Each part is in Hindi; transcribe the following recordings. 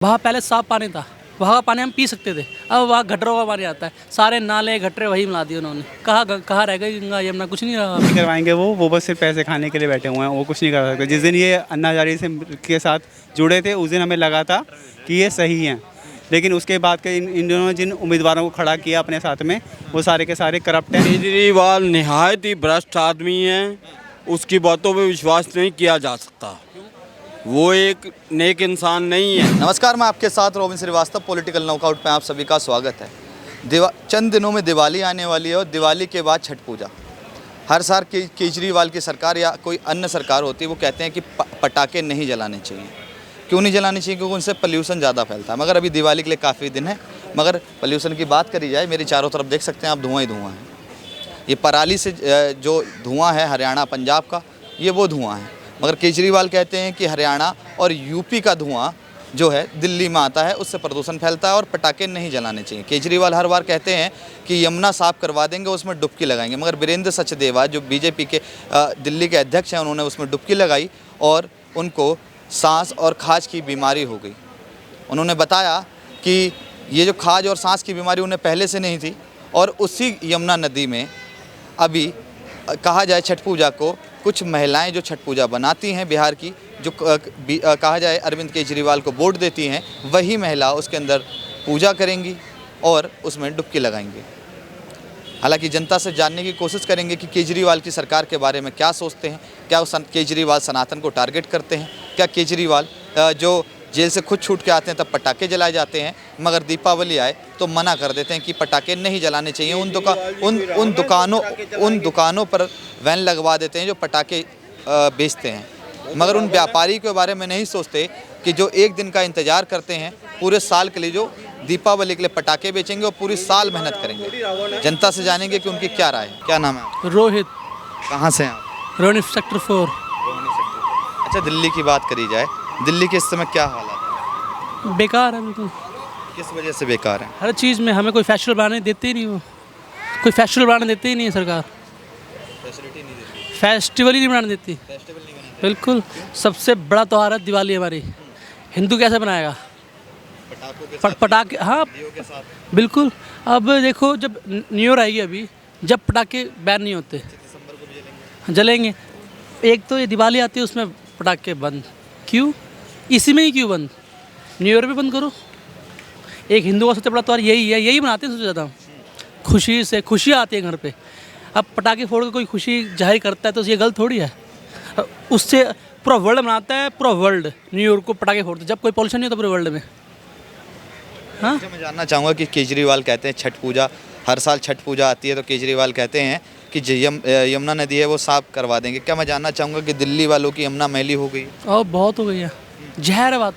वहाँ पहले साफ पानी था, वहाँ का पानी हम पी सकते थे। अब वहाँ गटरों का पानी आता है, सारे नाले गटरे वही मिला दिए उन्होंने। कहाँ रह गई गंगा यमुना, कुछ नहीं रहा। नहीं करवाएंगे वो बस सिर्फ पैसे खाने के लिए बैठे हुए हैं, वो कुछ नहीं कर सकते। जिस दिन ये अन्ना हज़ारे से के साथ जुड़े थे उस दिन हमें लगा था कि ये सही हैं, लेकिन उसके बाद के इन दोनों जिन उम्मीदवारों को खड़ा किया अपने साथ में वो सारे के सारे करप्ट हैं। केजरीवाल निहायत ही भ्रष्ट आदमी है, उसकी बातों पे विश्वास नहीं किया जा सकता। वो एक नेक इंसान नहीं है। नमस्कार, मैं आपके साथ रोबिन श्रीवास्तव। पॉलिटिकल नॉकआउट में आप सभी का स्वागत है। चंद दिनों में दिवाली आने वाली है और दिवाली के बाद छठ पूजा। हर साल केजरीवाल की सरकार या कोई अन्य सरकार होती है वो कहते हैं कि पटाखे नहीं जलाने चाहिए। क्यों नहीं जलाने चाहिए? क्योंकि उनसे पोल्यूशन ज़्यादा फैलता है। मगर अभी दिवाली के लिए काफ़ी दिन है। मगर पोल्यूशन की बात करी जाए, मेरे चारों तरफ देख सकते हैं आप, धुआं ही धुआं है। ये पराली से जो धुआं है हरियाणा पंजाब का, ये वो धुआं है। मगर केजरीवाल कहते हैं कि हरियाणा और यूपी का धुआं जो है दिल्ली में आता है, उससे प्रदूषण फैलता है और पटाखे नहीं जलाने चाहिए। केजरीवाल हर बार कहते हैं कि यमुना साफ करवा देंगे, उसमें डुबकी लगाएंगे। मगर वीरेंद्र सचदेवा जो बीजेपी के दिल्ली के अध्यक्ष हैं, उन्होंने उसमें डुबकी लगाई और उनको सांस और खाज की बीमारी हो गई। उन्होंने बताया कि ये जो खाज और सांस की बीमारी उन्हें पहले से नहीं थी और उसी यमुना नदी में अभी कहा जाए छठ पूजा को कुछ महिलाएं जो छठ पूजा बनाती हैं बिहार की, जो कहा जाए अरविंद केजरीवाल को वोट देती हैं, वही महिला उसके अंदर पूजा करेंगी और उसमें डुबकी लगाएंगी। हालांकि जनता से जानने की कोशिश करेंगे कि केजरीवाल की सरकार के बारे में क्या सोचते हैं। क्या केजरीवाल सनातन को टारगेट करते हैं? क्या केजरीवाल जो जेल से खुद छूट के आते हैं तब पटाखे जलाए जाते हैं, मगर दीपावली आए तो मना कर देते हैं कि पटाखे नहीं जलाने चाहिए। उन दुकानों पर वैन लगवा देते हैं जो पटाखे बेचते हैं, मगर उन व्यापारी के बारे में नहीं सोचते कि जो एक दिन का इंतज़ार करते हैं पूरे साल के लिए, जो दीपावली के लिए पटाखे बेचेंगे और पूरी साल मेहनत करेंगे। जनता से जानेंगे कि उनकी क्या राय है। क्या नाम है? रोहित। कहाँ से हैं आप? रोहित सेक्टर 4। अच्छा, दिल्ली की बात करी जाए, दिल्ली के इस समय क्या हालात है? बेकार है बिल्कुल। किस वजह से बेकार है? हर चीज़ में हमें कोई फेस्टिवल बनाने देते ही नहीं, वो कोई फेस्टिवल बनाने देते ही नहीं है सरकार। फैसिलिटी नहीं देती, फेस्टिवल ही नहीं बनाने देती। फेस्टिवल नहीं बनाते। बिल्कुल, सबसे बड़ा त्यौहार है दिवाली हमारी। हिंदू कैसे बनाएगा? पटाखों के साथ, पटाखे, हाँ दियों के साथ। बिल्कुल। अब देखो, जब न्यू ईयर आएगी अभी, जब पटाखे बैन नहीं होते, दिसंबर को भी जलेंगे। एक तो ये दिवाली आती है उसमें पटाखे बंद, क्यों? इसी में ही क्यों बंद? न्यू ईयर भी बंद करो। एक हिंदू का सबसे बड़ा त्यौहार यही है, यही मनाते हैं सबसे ज़्यादा। खुशी से खुशी आती है घर पे। अब पटाखे फोड़ के कोई खुशी जाहिर करता है तो ये गलत थोड़ी है। उससे पूरा वर्ल्ड मनाता है, पूरा वर्ल्ड न्यू ईयर को पटाखे फोड़ते, जब कोई पॉल्यूशन नहीं होता पूरे वर्ल्ड में। हाँ, मैं जानना चाहूँगा कि केजरीवाल कहते हैं छठ पूजा, हर साल छठ पूजा आती है तो केजरीवाल कहते हैं कि यमुना नदी है वो साफ करवा देंगे। क्या मैं जानना चाहूँगा कि दिल्ली वालों की यमुना मैली हो गई? और बहुत हो गई है, जहर है बात।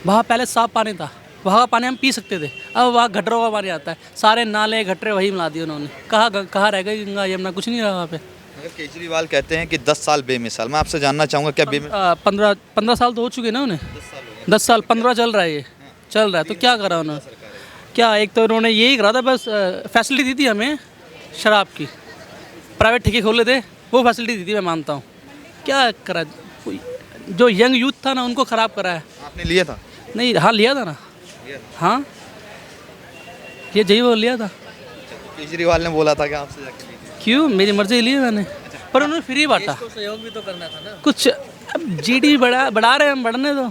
वहाँ पहले साफ पानी था, वहाँ का पानी हम पी सकते थे। अब वहाँ गटरों का पानी आता है, सारे नाले गटरे वही मिला दिए उन्होंने। कहाँ रह गई गंगा यमुना, कुछ नहीं रहा वहाँ पे। मगर केजरीवाल कहते हैं कि 10 साल बेमिसाल। मैं आपसे जानना चाहूँगा क्या 15 साल तो हो चुके ना उन्हें। 10 साल 15 चल रहा है, ये चल रहा है तो क्या करा उन्होंने? क्या, एक तो उन्होंने यही करा था, बस फैसिलिटी दी थी हमें शराब की, प्राइवेट ठेके खोले थे, वो फैसिलिटी दी थी, मैं मानता हूँ। क्या करा? जो यंग यूथ था ना, उनको ख़राब करा है। आपने लिया था? नहीं, हाँ लिया था ना। हाँ, ये जही वो लिया था। केजरीवाल ने बोला था कि आपसे जाके लीजिए। क्यों? मेरी मर्जी लिए मैंने, पर उन्होंने फ्री बांटा। सहयोग भी तो करना था ना कुछ। अब जीडी बढ़ा रहे हैं हम, बढ़ने दो।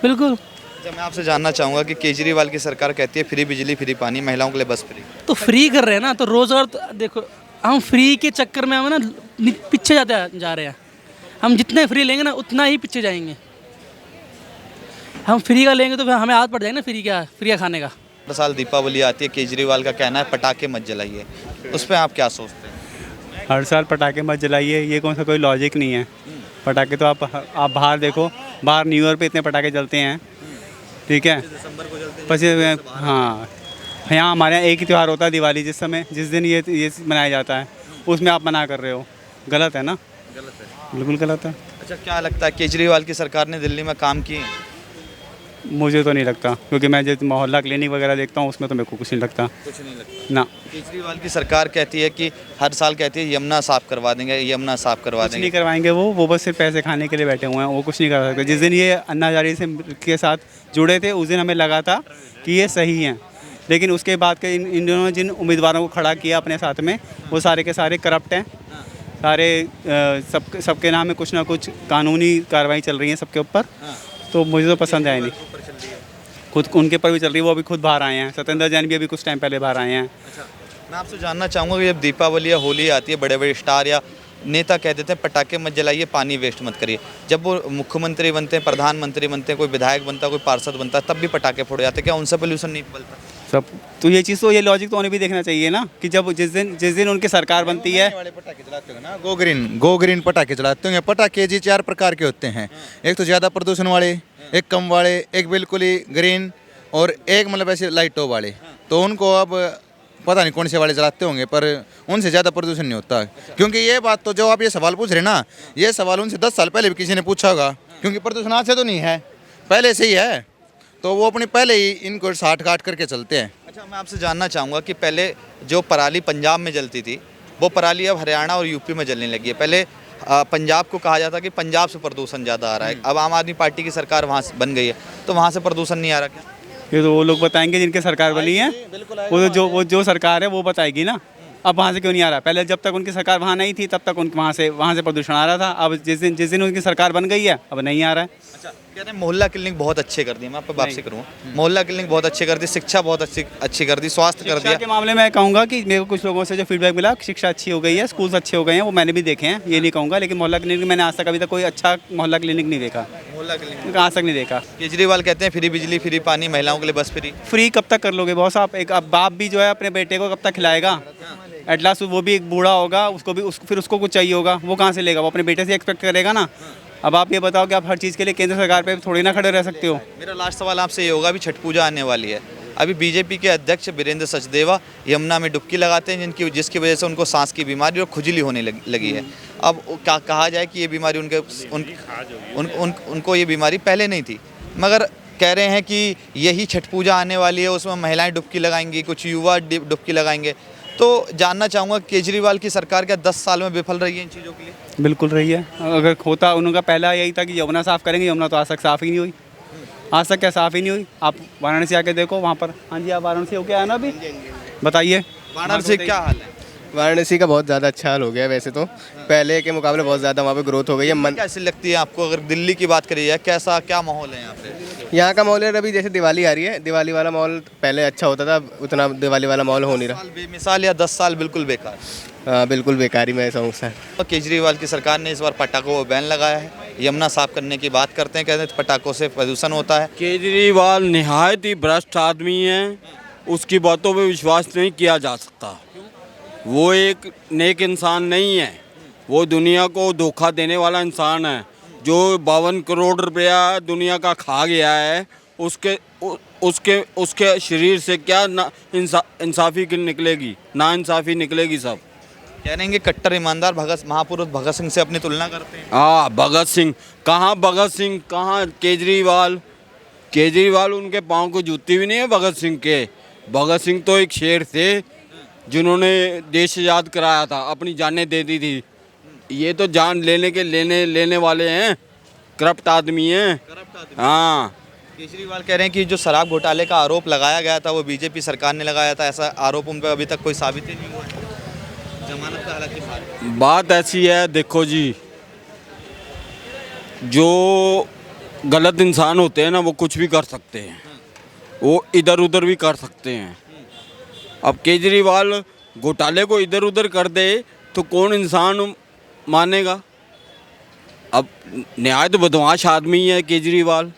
बिल्कुल। अच्छा, मैं आपसे जानना चाहूँगा कि केजरीवाल की सरकार कहती है फ्री बिजली फ्री पानी, महिलाओं के लिए बस फ्री। तो फ्री कर रहे हैं ना, तो रोज़गार तो देखो, हम फ्री के चक्कर में हम ना पीछे जा रहे हैं। हम जितने फ्री लेंगे ना उतना ही पीछे जाएंगे। हम फ्री का लेंगे तो फिर हमें आदत पड़ जाएगी ना फ्री का खाने का। हर साल दीपावली आती है, केजरीवाल का कहना है पटाखे मत जलाइए। उस पर आप क्या सोचते हैं? हर साल पटाखे मत जलाइए, ये कौन सा कोई लॉजिक नहीं है। पटाखे तो आप बाहर देखो, बाहर न्यू ईयर पे इतने पटाखे जलते हैं, ठीक है। दिसंबर को जलते हैं। बस हाँ, यहाँ हमारे यहाँ एक ही त्यौहार होता है दिवाली, जिस दिन ये मनाया जाता है, उसमें आप मना कर रहे हो। गलत है ना? गलत है, बिल्कुल गलत है। अच्छा, क्या लगता है केजरीवाल की सरकार ने दिल्ली में काम किए? मुझे तो नहीं लगता, क्योंकि मैं जो मोहल्ला क्लिनिक वगैरह देखता हूँ उसमें तो मेरे को कुछ नहीं लगता। कुछ नहीं लगता। ना, केजरीवाल की सरकार कहती है कि हर साल कहती है यमुना साफ करवा देंगे, यमुना साफ करवा कुछ देंगे। नहीं करवाएंगे वो बस सिर्फ पैसे खाने के लिए बैठे हुए हैं, वो कुछ नहीं कर सकते। जिस दिन ये अन्ना हजारे से के साथ जुड़े थे उस दिन हमें लगा था कि ये सही हैं, लेकिन उसके बाद के इन्होंने जिन उम्मीदवारों को खड़ा किया अपने साथ में वो सारे के सारे करप्ट हैं। सारे सबके नाम में कुछ ना कुछ कानूनी कार्रवाई चल रही है सबके ऊपर, तो मुझे तो पसंद आया नहीं। खुद उनके ऊपर भी चल रही है, वो अभी खुद बाहर आए हैं। सत्येंद्र जैन भी अभी कुछ टाइम पहले बाहर आए हैं। मैं आपसे जानना चाहूँगा कि जब दीपावली या होली आती है, बड़े बड़े स्टार या नेता कह देते हैं पटाखे मत जलाइए, पानी वेस्ट मत करिए। जब वो मुख्यमंत्री बनते हैं, प्रधानमंत्री बनते हैं, कोई विधायक बनता है, कोई पार्षद बनता है, तब भी पटाखे फोड़े जाते हैं, क्या उनसे पोल्यूशन नहीं फैलता? सब तो ये चीज़ तो ये लॉजिक तो उन्हें भी देखना चाहिए ना कि जब जिस दिन उनकी सरकार बनती है। वाले पटाखे जलाते हो ना, गो ग्रीन पटाखे जलाते होंगे। पटाखे जी 4 प्रकार के होते हैं, एक तो ज़्यादा प्रदूषण वाले, एक कम वाले, एक बिल्कुल ही ग्रीन और एक मतलब ऐसे लाइटों वाले। तो उनको अब पता नहीं कौन से वाले जलाते होंगे, पर उनसे ज़्यादा प्रदूषण नहीं होता। क्योंकि ये बात तो जो आप ये सवाल पूछ रहे हैं ना, ये सवाल उनसे 10 साल पहले भी किसी ने पूछा होगा, क्योंकि प्रदूषण आज से तो नहीं है, पहले से ही है। तो वो अपनी पहले ही इनको साठ काट करके चलते हैं। अच्छा, मैं आपसे जानना चाहूँगा कि पहले जो पराली पंजाब में जलती थी, वो पराली अब हरियाणा और यूपी में जलने लगी है। पहले पंजाब को कहा जाता कि पंजाब से प्रदूषण ज़्यादा आ रहा है, अब आम आदमी पार्टी की सरकार वहाँ से बन गई है, तो वहाँ से प्रदूषण नहीं आ रहा क्या? ये तो वो लोग बताएंगे जिनकी सरकार बनी है, वो जो सरकार है वो बताएगी ना। अब वहाँ से क्यों नहीं आ रहा? पहले जब तक उनकी सरकार वहाँ नहीं थी तब तक वहाँ से प्रदूषण आ रहा था। अब जिस दिन उनकी सरकार बन गई है अब नहीं आ रहा है। अच्छा, कहते हैं मोहल्ला क्लिनिक बहुत अच्छे कर दिए। मैं आप पे वापसी करूँगा, मोहल्ला क्लिनिक बहुत अच्छे कर दी, शिक्षा बहुत अच्छी कर दी, स्वास्थ्य कर शिक्षा दिया। के मामले में कहूँगा कि मेरे को कुछ लोगों से जो फीडबैक मिला, शिक्षा अच्छी हो गई है, स्कूल्स अच्छे हो गए हैं, वो मैंने भी देखे हैं, ये नहीं कहूँगा। लेकिन मोहल्ला क्लिनिक मैंने आज तक अभी तक कोई अच्छा मोहल्ला क्लिनिक नहीं देखा, मोहल्ला क्लिनिक आज तक नहीं देखा। केजरीवाल कहते हैं फ्री बिजली, फ्री पानी, महिलाओं के लिए बस फ्री। फ्री कब तक कर लोगे बॉस आप? एक अब बाप भी जो है अपने बेटे को कब तक खिलाएगा? एट लास्ट वो भी एक बूढ़ा होगा, फिर उसको कुछ चाहिए होगा, वो कहाँ से लेगा? वो अपने बेटे से एक्सपेक्ट करेगा ना। अब आप ये बताओ कि आप हर चीज़ के लिए केंद्र सरकार पे थोड़ी ना खड़े रह सकते हो। मेरा लास्ट सवाल आपसे ये होगा, अभी छठ पूजा आने वाली है। अभी बीजेपी के अध्यक्ष वीरेंद्र सचदेवा यमुना में डुबकी लगाते हैं, जिसकी वजह से उनको सांस की बीमारी और खुजली होने लगी है। अब क्या कहा जाए कि ये बीमारी उनको ये बीमारी पहले नहीं थी, मगर कह रहे हैं कि यही छठ पूजा आने वाली है, उसमें महिलाएं डुबकी लगाएंगी, कुछ युवा डुबकी लगाएंगे। तो जानना चाहूँगा केजरीवाल की सरकार क्या 10 साल में विफल रही है इन चीज़ों के लिए? बिल्कुल रही है। अगर होता उनका पहला यही था कि यमुना साफ़ करेंगे, यमुना तो आज तक साफ़ ही नहीं हुई। आज तक क्या साफ़ ही नहीं हुई? आप वाराणसी आके देखो वहाँ पर। हाँ जी, आप वाराणसी होके आए ना अभी? बताइए वाराणसी क्या हाल है? वाराणसी का बहुत ज़्यादा अच्छा हाल हो गया है। वैसे तो पहले के मुकाबले बहुत ज़्यादा वहाँ पे ग्रोथ हो गई है। कैसी लगती है आपको? अगर दिल्ली की बात करी जाए, कैसा क्या माहौल है यहाँ पे? यहाँ का माहौल है, अभी जैसे दिवाली आ रही है, दिवाली वाला माहौल पहले अच्छा होता था, उतना दिवाली वाला माहौल हो नहीं रहा। बेमिसाल या 10 साल बिल्कुल बेकार? हाँ, बिल्कुल बेकारी में ऐसा हूँ सर। तो केजरीवाल की सरकार ने इस बार पटाखों को बैन लगाया है, यमुना साफ करने की बात करते हैं, कहते हैं पटाखों से प्रदूषण होता है। केजरीवाल निहायत ही भ्रष्ट आदमी है, उसकी बातों पे विश्वास नहीं किया जा सकता। वो एक नेक इंसान नहीं है, वो दुनिया को धोखा देने वाला इंसान है। जो 52 करोड़ रुपया दुनिया का खा गया है, उसके शरीर से क्या ना इंसाफी निकलेगी, ना इंसाफी निकलेगी। सब कह रहे हैं कि कट्टर ईमानदार महापुरुष भगत सिंह से अपनी तुलना करते हैं। हाँ, भगत सिंह कहाँ? भगत सिंह कहाँ? केजरीवाल उनके पाँव को जूती भी नहीं है भगत सिंह के। भगत सिंह तो एक शेर थे जिन्होंने देश आज़ाद कराया था, अपनी जानें दे दी थी। ये तो जान लेने वाले हैं, करप्ट आदमी हैं। हाँ, केजरीवाल कह रहे हैं कि जो शराब घोटाले का आरोप लगाया गया था वो बीजेपी सरकार ने लगाया था, ऐसा आरोप उन पर अभी तक कोई साबित ही नहीं हुआ है। जमानत का हालांकि बाहर है। बात ऐसी है, देखो जी, जो गलत इंसान होते हैं ना वो कुछ भी कर सकते हैं, वो इधर उधर भी कर सकते हैं। अब केजरीवाल घोटाले को इधर उधर कर दे तो कौन इंसान मानेगा? अब निहायत बदमाश आदमी है केजरीवाल।